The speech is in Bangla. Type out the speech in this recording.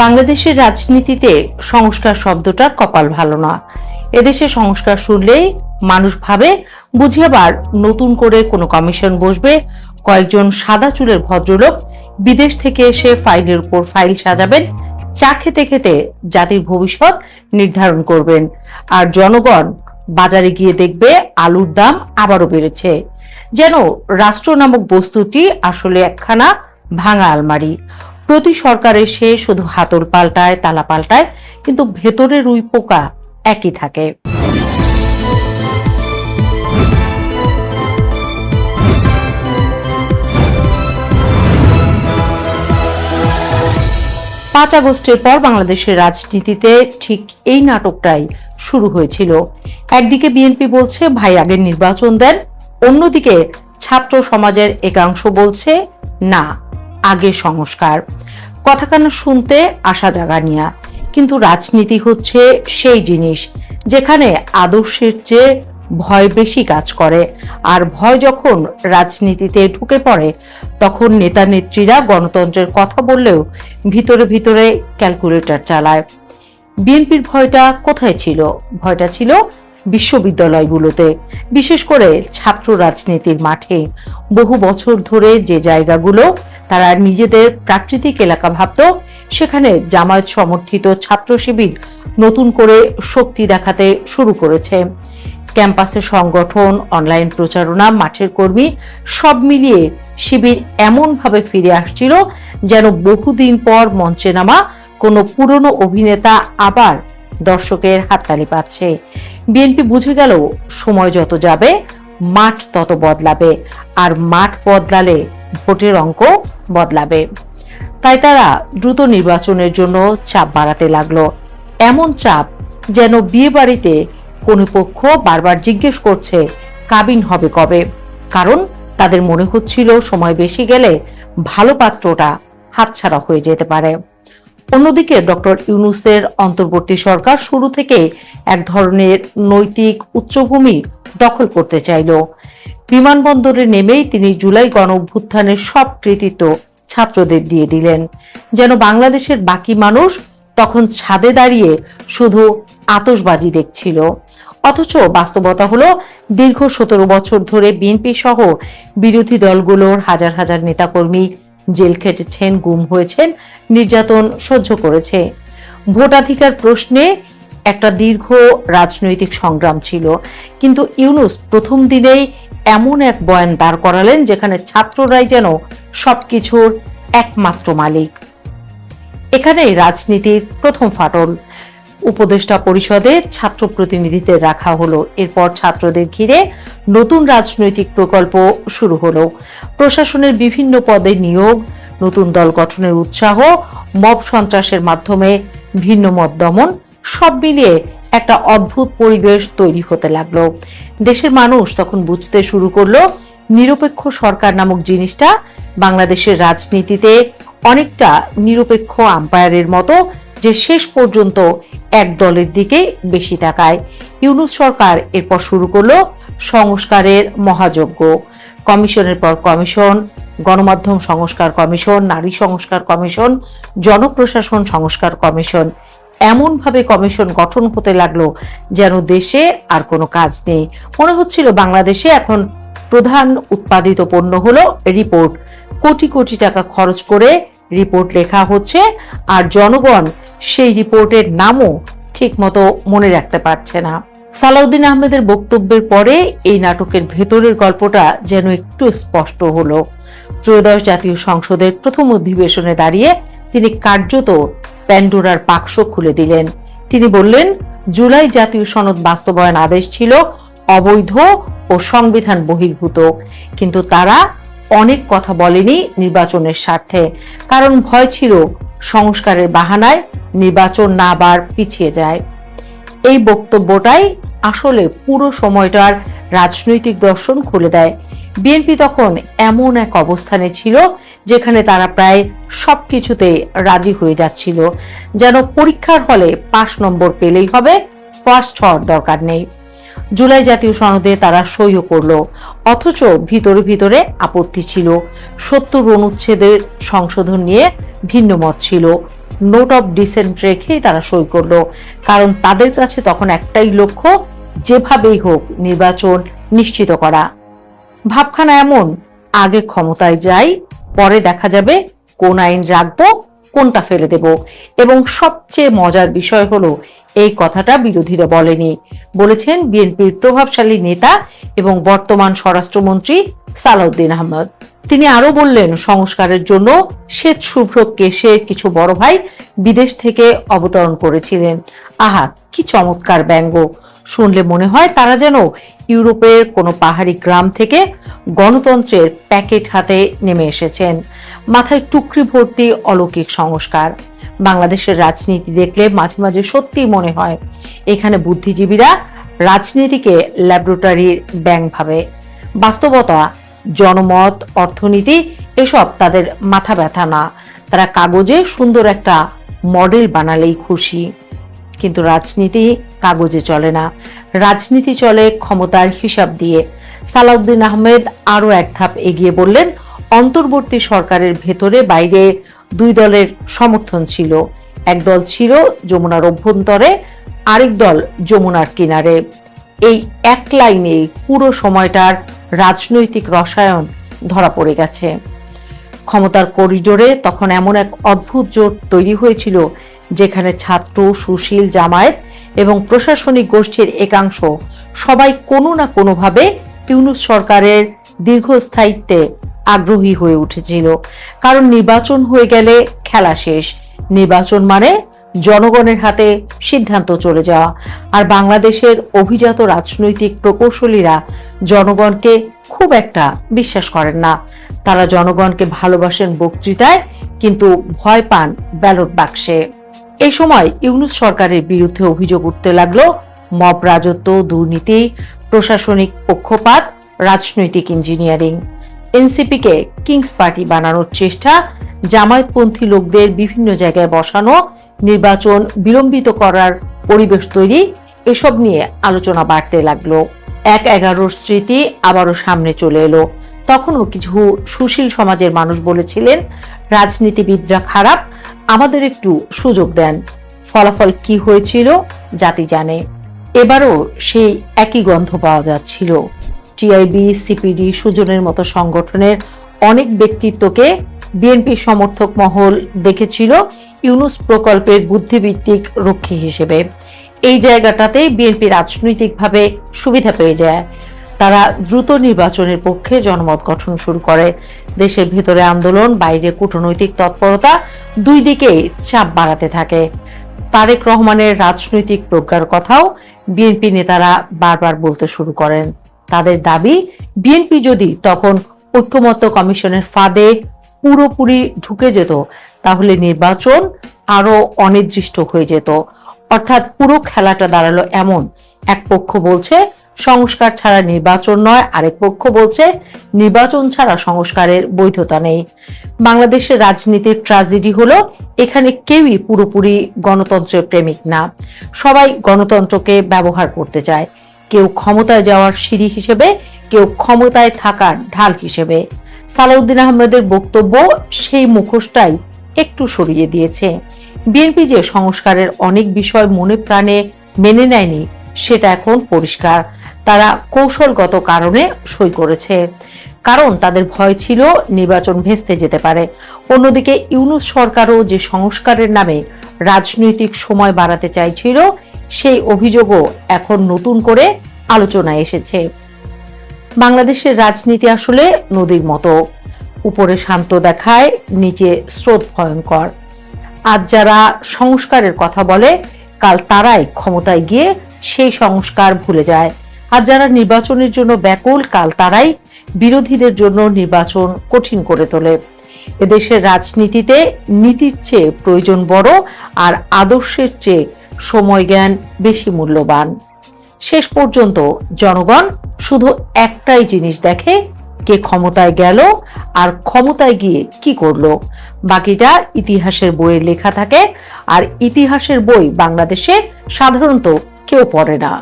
বাংলাদেশের রাজনীতিতে সংস্কার শব্দটার কপাল ভালো না। এদেশে সংস্কার শুনলেই মানুষ ভাবে বুঝি আবার নতুন করে কোনো কমিশন বসবে, কয়েকজন সাদা চুলের ভদ্রলোক বিদেশ থেকে এসে ফাইলের উপর ফাইল সাজাবেন, চা খেতে খেতে জাতির ভবিষ্যৎ নির্ধারণ করবেন, আর জনগণ বাজারে গিয়ে দেখবে আলুর দাম আবারও বেড়েছে। যেন রাষ্ট্র নামক বস্তুটি আসলে একখানা ভাঙা আলমারি। প্রতি সরকার এসে শুধু হাতল পাল্টায়, তালা পাল্টায়, কিন্তু ভেতরে রুই পোকা একই থাকে। পাঁচ আগস্টের পর বাংলাদেশের রাজনীতিতে ঠিক এই নাটকটাই শুরু হয়েছিল। একদিকে বিএনপি বলছে ভাই আগে নির্বাচন দেন, অন্যদিকে ছাত্র সমাজের একাংশ বলছে না, আগে সংস্কার। কথাখানা শুনতে আশা জাগানিয়া, কিন্তু রাজনীতি হচ্ছে সেই জিনিস যেখানে আদর্শের চেয়ে ভয় বেশি কাজ করে। আর ভয় যখন রাজনীতিতে ঢুকে পড়ে, তখন নেতা নেত্রীরা গণতন্ত্রের কথা বললেও ভিতরে ভিতরে ক্যালকুলেটর চালায়। বিএনপির ভয়টা কোথায় ছিল? ভয়টা ছিল বিশ্ববিদ্যালয়গুলোতে, বিশেষ করে ছাত্র রাজনীতির মাঠে। বহু বছর ধরে যে জায়গাগুলো তারা নিজেদের প্রাকৃতিক এলাকা ভাবত, সেখানে জামায়াত সমর্থিত ছাত্র শিবির নতুন করে শক্তি দেখাতে শুরু করেছে। ক্যাম্পাসের সংগঠন, অনলাইন প্রচারণা, মাঠের কর্মী সব মিলিয়ে শিবির এমনভাবে ফিরে আসছিল যেন বহুদিন পর মঞ্চে নামা কোনো পুরনো অভিনেতা আবার দর্শকের হাততালি পাচ্ছে। বিএনপি বুঝে গেল সময় যত যাবে মাঠ তত বদলাবে, আর মাঠ বদলালে ভোটের অঙ্ক বদলাবে। তাই তারা দ্রুত নির্বাচনের জন্য চাপ বাড়াতে লাগলো। এমন চাপ যেন বিয়ে বাড়িতে কোনো পক্ষ বারবার জিজ্ঞেস করছে কাবিন হবে কবে, কারণ তাদের মনে হচ্ছিল সময় বেশি গেলে ভালো পাত্রটা হাতছাড়া হয়ে যেতে পারে। অন্যদিকে ডক্টর ইউনূসের অন্তর্বর্তী সরকার শুরু থেকে এক ধরনের নৈতিক উচ্চভূমি দখল করতে চাইল। বিমানবন্দরে নেমেই তিনি জুলাই গণ অভ্যুত্থানের সব কৃতিত্ব ছাত্রদের দিয়ে দিলেন, যেন বাংলাদেশের বাকি মানুষ তখন ছাদে দাঁড়িয়ে শুধু আতশবাজি দেখছিল। অথচ বাস্তবতা হলো দীর্ঘ 17 বছর ধরে বিএনপি সহ বিরোধী দলগুলোর হাজার হাজার নেতাকর্মী জেল খেটেছেন, গুম হয়েছেন, নির্যাতন সহ্য করেছে। ভোটাধিকার প্রশ্নে একটা দীর্ঘ রাজনৈতিক সংগ্রাম ছিল, কিন্তু ইউনূস প্রথম দিনেই এমন এক বয়ান দাঁড় করালেন যেখানে ছাত্ররাই যেন সবকিছুর একমাত্র মালিক। এখানেই রাজনীতির প্রথম ফাটল। উপদেষ্টা পরিষদে ছাত্র প্রতিনিধিদের রাখা হলো। এরপর ছাত্রদের ঘিরে নতুন রাজনৈতিক প্রকল্প শুরু হলো। প্রশাসনের বিভিন্ন পদে নিয়োগ, নতুন দল গঠনের উৎসাহ, মব সন্ত্রাসের মাধ্যমে ভিন্ন মত দমন, সব মিলিয়ে একটা অদ্ভুত পরিবেশ তৈরি হতে লাগলো। দেশের মানুষ তখন বুঝতে শুরু করলো নিরপেক্ষ সরকার নামক জিনিসটা বাংলাদেশের রাজনীতিতে অনেকটা নিরপেক্ষ আম্পায়ারের মতো, যে শেষ পর্যন্ত এক দলের দিকে বেশি তাকায়। ইউনূস সরকার এরপর শুরু করলো সংস্কারের মহাযজ্ঞ। কমিশনের পর কমিশন, গণমাধ্যম সংস্কার কমিশন, নারী সংস্কার কমিশন, জনপ্রশাসন সংস্কার কমিশন, এমনভাবে কমিশন গঠন হতে লাগলো যেন দেশে আর কোনো কাজ নেই। মনে হচ্ছিল বাংলাদেশে এখন প্রধান উৎপাদিত পণ্য হলো রিপোর্ট। কোটি কোটি টাকা খরচ করে রিপোর্ট লেখা হচ্ছে, আর জনগণ সেই রিপোর্টের নামও ঠিক মতো মনে রাখতে পারছে না। সালাউদ্দিন আহমেদের বক্তব্যের পরে এই নাটকের ভেতরের গল্পটা যেন একটু স্পষ্ট হলো। ত্রয়োদশ জাতীয় সংসদের প্রথম অধিবেশনে দাঁড়িয়ে তিনি কার্যত প্যান্ডোরার বাক্স খুলে দিলেন। তিনি বললেন, জুলাই জাতীয় সনদ বাস্তবায়ন আদেশ ছিল অবৈধ ও সংবিধান বহির্ভূত, কিন্তু তারা অনেক কথা বলেনি নির্বাচনের স্বার্থে, কারণ ভয় ছিল সংস্কারের বাহানায় নির্বাচন না আবার পিছিয়ে যায়। এই বক্তব্যটাই আসলে পুরো সময়টার রাজনৈতিক দর্শন খুলে দেয়। বিএনপি তখন এমন এক অবস্থানে ছিল যেখানে তারা প্রায় সবকিছুতে রাজি হয়ে যাচ্ছিল, যেন পরীক্ষার হলে পাস নম্বর পেলেই হবে, ফার্স্ট হওয়ার দরকার নেই। জুলাই জাতীয় সনদে তারা সইও করলো, অথচ ভিতরে ভিতরে আপত্তি ছিল। 70 অনুচ্ছেদের সংশোধন নিয়ে ভিন্ন মত ছিল। নোট অফ ডিসেন্ট রেখেই তারা সই করলো, কারণ তাদের কাছে তখন একটাই লক্ষ্য, যেভাবেই হোক নির্বাচন নিশ্চিত করা। ভাবখানা এমন, আগে ক্ষমতায় যাই, পরে দেখা যাবে কোন আইন রাখবো, কোনটা ফেলে দেব। এবং সবচেয়ে মজার বিষয় হলো এই কথাটা বিরোধীরা বলেনি, বলেছেন বিএনপির প্রভাবশালী নেতা এবং বর্তমান স্বরাষ্ট্রমন্ত্রী সালাউদ্দিন আহমেদ। তিনি আরো বললেন, সংস্কারের জন্য শ্বেত শুভ্র কেশের কিছু বড় ভাই বিদেশ থেকে অবতরণ করেছিলেন। আহা, কি চমৎকার ব্যঙ্গ! শুনলে মনে হয় তারা যেন ইউরোপের কোনো পাহাড়ি গ্রাম থেকে গণতন্ত্রের প্যাকেট হাতে নেমে এসেছেন। মাথায় টুকরি ভর্তি অলৌকিক সংস্কার। বাংলাদেশের রাজনীতি দেখলে মাঝে মাঝে সত্যি মনে হয় এখানে বুদ্ধিজীবীরা রাজনীতিকে ল্যাবরেটরির ব্যাঙ ভাবে। বাস্তবতা, জনমত, অর্থনীতি এসব তাদের মাথা ব্যথা না। তারা কাগজে সুন্দর একটা মডেল বানালেই খুশি। কিন্তু রাজনীতি কাগজে চলে না, রাজনীতি চলে ক্ষমতার হিসাব দিয়ে। সালাউদ্দিন আহমেদ আরো এক ধাপ এগিয়ে বললেন, অন্তর্বর্তী সরকারের ভেতরে বাইরে দুই দলের সমর্থন ছিল। এক দল ছিল যমুনার অভ্যন্তরে, আরেক দল যমুনার কিনারে। এই এক লাইনে পুরো সময়টার রাজনৈতিক রসায়ন ধরা পড়ে গেছে। ক্ষমতার করিডোরে তখন এমন এক অদ্ভুত জোট তৈরি হয়েছিল যেখানে ছাত্র, সুশীল, জামায়াত এবং প্রশাসনিক গোষ্ঠীর একাংশ সবাই কোনো না কোনোভাবে ইউনূস সরকারের দীর্ঘস্থায়িত্বে আগ্রহী হয়ে উঠেছিল। কারণ নির্বাচন হয়ে গেলে খেলা শেষ। নির্বাচন মানে জনগণের হাতে সিদ্ধান্ত চলে যাওয়া। আর বাংলাদেশের অভিজাত রাজনৈতিক প্রকৌশলীরা জনগণকে খুব একটা বিশ্বাস করেন না। তারা জনগণকে ভালোবাসেন বক্তৃতায়, কিন্তু ভয় পান ব্যালট বাক্সে। এই সময় ইউনূস সরকারের বিরুদ্ধে অভিযোগ উঠতে লাগলো মব রাজত্ব, দুর্নীতি, প্রশাসনিক পক্ষপাত, রাজনৈতিক ইঞ্জিনিয়ারিং। এনসিপিকে কিংস পার্টি বানানোর চেষ্টা, জামায়াতপন্থী লোকদের বিভিন্ন জায়গায় বসানো, নির্বাচন বিলম্বিত করার পরিবেশ তৈরি, এসব নিয়ে আলোচনা বাড়তে লাগলো। ১/১১ স্মৃতি আবারও সামনে চলে এলো। তখনও কিছু সুশীল সমাজের মানুষ বলেছিলেন, রাজনীতিবিদরা খারাপ, আমাদের একটু সুযোগ দেন। ফলাফল কি হয়েছিল জাতি জানে। এবারও সেই একই গন্ধ পাওয়া যাচ্ছিল। টিআইবি, সিপিডি, সুজনের মতো সংগঠনের অনেক ব্যক্তিত্বকে বিএনপি সমর্থক মহল দেখেছিল ইউনূস প্রকল্পের বুদ্ধিভিত্তিক রক্ষী হিসেবে। এই জায়গাটাতে বিএনপি রাজনৈতিকভাবে সুবিধা পেয়ে যায়। তারা দ্রুত নির্বাচনের পক্ষে জনমত গঠন শুরু করে। দেশের ভেতরে আন্দোলন, বাইরে কূটনৈতিক তৎপরতা, দুই দিকেই চাপ বাড়াতে থাকে। তারেক রহমানের রাজনৈতিক প্রজ্ঞার কথাও বিএনপি নেতারা বারবার বলতে শুরু করেন। তাদের দাবি, বিএনপি যদি তখন ঐক্যমত্য কমিশনের ফাঁদে পুরোপুরি ঢুকে যেত তাহলে নির্বাচন আরো অনির্দিষ্ট হয়ে যেত। অর্থাৎ পুরো খেলাটা দাঁড়ালো এমন, এক পক্ষ বলছে সংস্কার ছাড়া নির্বাচন নয়, আরেক পক্ষ বলছে নির্বাচন ছাড়া সংস্কারের বৈধতা নেই। বাংলাদেশের রাজনীতির ট্র্যাজেডি হলো এখানে কেউই পুরোপুরি গণতন্ত্রের প্রেমিক না। সবাই গণতন্ত্রকে ব্যবহার করতে চায়, কেউ ক্ষমতায় যাওয়ার সিঁড়ি হিসেবে, কেউ ক্ষমতায় থাকার ঢাল হিসেবে। সালাউদ্দিন আহমেদের বক্তব্য সেই মুখোশটাই একটু সরিয়ে দিয়েছে। বিএনপি যে সংস্কারের অনেক বিষয় মনে প্রাণে মেনে নেয়নি সেটা এখন পরিষ্কার। তারা কৌশলগত কারণে সই করেছে, কারণ তাদের ভয় ছিল নির্বাচন ভেস্তে যেতে পারে। অন্যদিকে ইউনূস সরকারও যে সংস্কারের নামে রাজনৈতিক সময় বাড়াতে চাইছিল, সেই অভিযোগও এখন নতুন করে আলোচনায় এসেছে। বাংলাদেশের রাজনীতি আসলে নদীর মতো, উপরে শান্ত দেখায়, নিচে স্রোত ভয়ঙ্কর। আজ যারা সংস্কারের কথা বলে, কাল তারাই ক্ষমতায় গিয়ে সেই সংস্কার ভুলে যায়। আর যারা নির্বাচনের জন্য ব্যাকুল, কাল তারাই বিরোধীদের জন্য নির্বাচন কঠিন করে তোলে। এদেশের রাজনীতিতে নীতির চেয়ে প্রয়োজন বড়, আর আদর্শের চেয়ে সময় জ্ঞান বেশি মূল্যবান। শেষ পর্যন্ত জনগণ শুধু একটাই জিনিস দেখে, কে ক্ষমতায় গেল আর ক্ষমতায় গিয়ে কি করলো। বাকিটা ইতিহাসের বইয়ে লেখা থাকে, আর ইতিহাসের বই বাংলাদেশে সাধারণত কেউ পড়ে না।